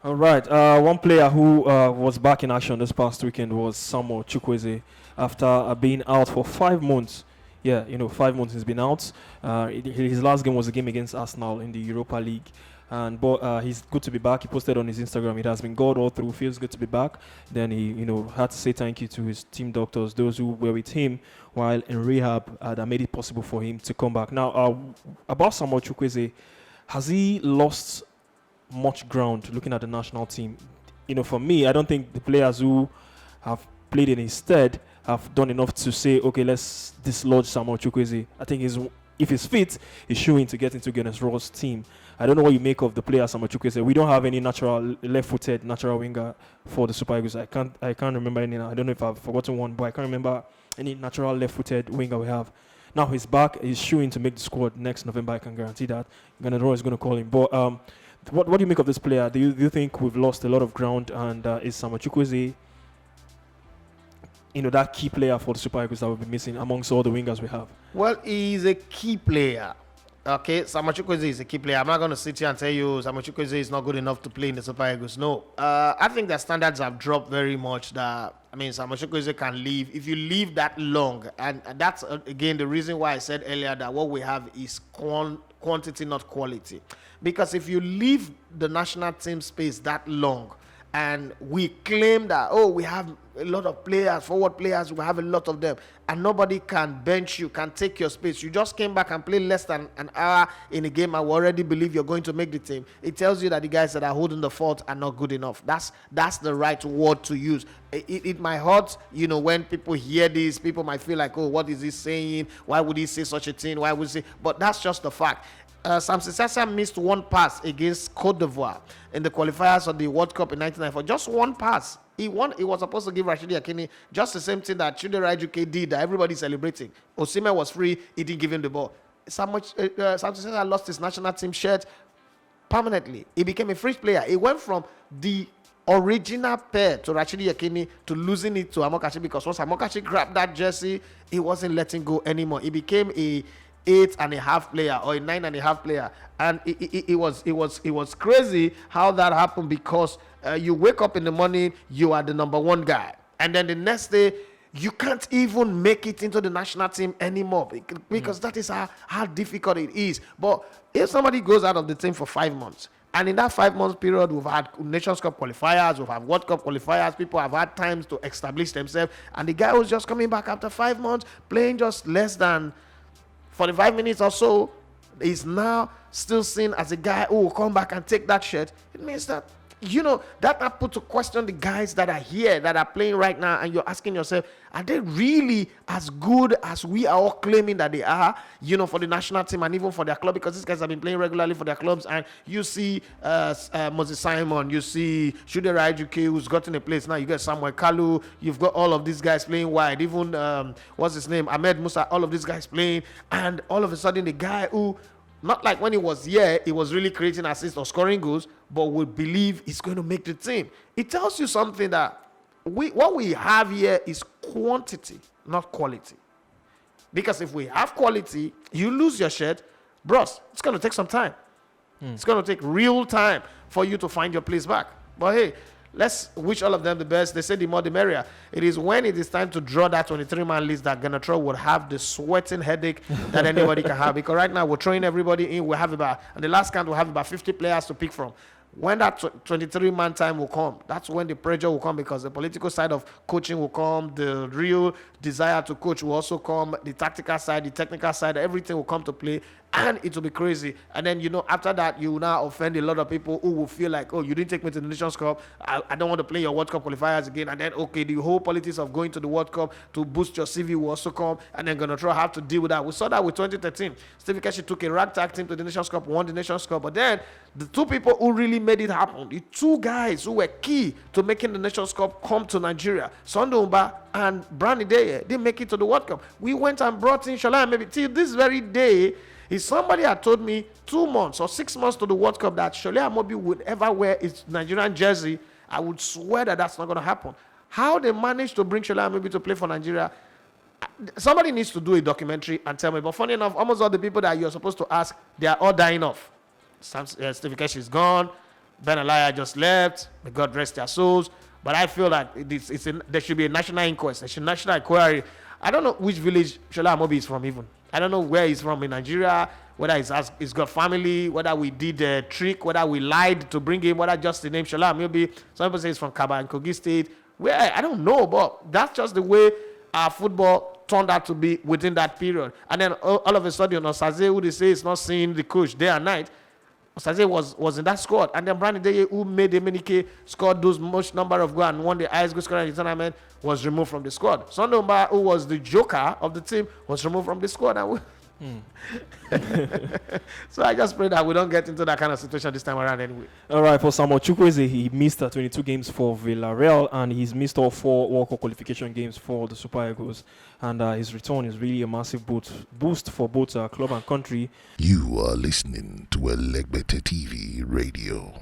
All right. One player who was back in action this past weekend was Samuel Chukwueze after being out for 5 months. Yeah, 5 months he's been out. His last game was a game against Arsenal in the Europa League. But he's good to be back. He posted on his Instagram. It has been God all through. Feels good to be back. Then he, had to say thank you to his team doctors, those who were with him while in rehab, that made it possible for him to come back. Now, about Samuel Chukwueze, has he lost much ground looking at the national team? For me, I don't think the players who have played in his stead have done enough to say, okay, let's dislodge Samuel Chukwueze. I think if he's fit, he's showing to get into Gernot Rohr's team. I don't know what you make of the player Samuel Chukwueze. We don't have any natural left-footed natural winger for the Super Eagles. I can't remember any now. I don't know if I've forgotten one, but I can't remember any natural left-footed winger we have. Now he's back. He's showing to make the squad next November. I can guarantee that. Gernot Rohr is going to call him. But what do you make of this player? Do you think we've lost a lot of ground? And is Samuel Chukwueze, that key player for the Super Eagles that we'll be missing amongst all the wingers we have? Well, he's a key player. Okay, Samuel Chukwueze is a key player. I'm not going to sit here and tell you Samuel Chukwueze is not good enough to play in the Super Eagles. No. I think their standards have dropped very much. Samuel Chukwueze can leave. If you leave that long, and that's, again, the reason why I said earlier that what we have is quantity, not quality. Because if you leave the national team space that long, and we claim that, we have a lot of players, forward players, we have a lot of them, and nobody can bench you, can take your space. You just came back and played less than an hour in a game, and we already believe you're going to make the team. It tells you that the guys that are holding the fort are not good enough. That's the right word to use. It might hurt, when people hear this, people might feel like, what is he saying? Why would he say such a thing? Why would he say? But that's just the fact. Samson Sasa missed one pass against Cote d'Ivoire in the qualifiers of the World Cup in 1994. Just one pass. He was supposed to give Rashidi Akini just the same thing that Chidera Ejuke did, that everybody's celebrating. Osimhen was free. He didn't give him the ball. Samson Sasa lost his national team shirt permanently. He became a free player. He went from the original pair to Rashidi Akini to losing it to Amokachi, because once Amokachi grabbed that jersey, he wasn't letting go anymore. He became a 8.5 player or a 9.5 player, and it was crazy how that happened, because you wake up in the morning, you are the number one guy, and then the next day you can't even make it into the national team anymore, because that is how difficult it is. But if somebody goes out of the team for 5 months, and in that 5 months period, we've had Nations Cup qualifiers, we've had World Cup qualifiers, people have had times to establish themselves, and the guy was just coming back after 5 months, playing just less than 45 minutes or so, is now still seen as a guy who will come back and take that shirt. It means that, that put to question the guys that are here, that are playing right now, and you're asking yourself, are they really as good as we are all claiming that they are, for the national team and even for their club? Because these guys have been playing regularly for their clubs, and you see Moses Simon, you see Chidera Ejuke, who's gotten a place now, you got Samuel Kalu, you've got all of these guys playing wide, even, what's his name, Ahmed Musa, all of these guys playing, and all of a sudden the guy who, not like when he was here, he was really creating assists or scoring goals, but we believe he's going to make the team. It tells you something that what we have here is quantity, not quality. Because if we have quality, you lose your shirt, bros, it's going to take some time. It's going to take real time for you to find your place back. But hey, let's wish all of them the best. They say the more the merrier. It is when it is time to draw that 23-man list that Gernot Rohr would have the sweating headache that anybody can have. Because right now we're throwing everybody in. We have about, and the last count we'll have about 50 players to pick from. When that 23-man time will come, that's when the pressure will come, because the political side of coaching will come, the real desire to coach will also come, the tactical side, the technical side, everything will come to play, and it will be crazy. And then, after that, you will now offend a lot of people who will feel like, you didn't take me to the Nations Cup, I don't want to play your World Cup qualifiers again. And then, okay, the whole politics of going to the World Cup to boost your CV will also come, and then Gernot Rohr have to deal with that. We saw that with 2013. Stevie Keshi took a ragtag team to the Nations Cup, won the Nations Cup, but then the two people who really made it happen, the two guys who were key to making the Nations Cup come to Nigeria, Sondumba and Brani Deye, didn't make it to the World Cup. We went and brought in Shola Ameobi. Till this very day, if somebody had told me 2 months or 6 months to the World Cup that Shola Ameobi would ever wear his Nigerian jersey, I would swear that that's not going to happen. How they managed to bring Shola Ameobi to play for Nigeria, somebody needs to do a documentary and tell me. But funny enough, almost all the people that you're supposed to ask, they are all dying off. Stevie Keshi is gone. Ben Alaya just left. May God rest their souls. But I feel like there should be a national inquest. There should be a national inquiry. I don't know which village Shola Ameobi is from even. I don't know where he's from in Nigeria, whether he's got family, whether we did a trick, whether we lied to bring him, whether just the name Shola Ameobi. Some people say he's from Kaba and Kogi State. Where I don't know, but that's just the way our football turned out to be within that period. And then all of a sudden, Osaze, who they say is not seeing the coach day and night, Osaze was in that squad. And then Brandon Deye, who made Emenike scored those most number of goals and won the highest goal scorer in the tournament, was removed from the squad. Sunday Mba, who was the joker of the team, was removed from the squad. And so I just pray that we don't get into that kind of situation this time around anyway. All right, for Samuel Chukwueze, he missed 22 games for Villarreal, and he's missed all 4 World Cup qualification games for the Super Eagles. And his return is really a massive boost for both club and country. You are listening to Elegbete TV Radio.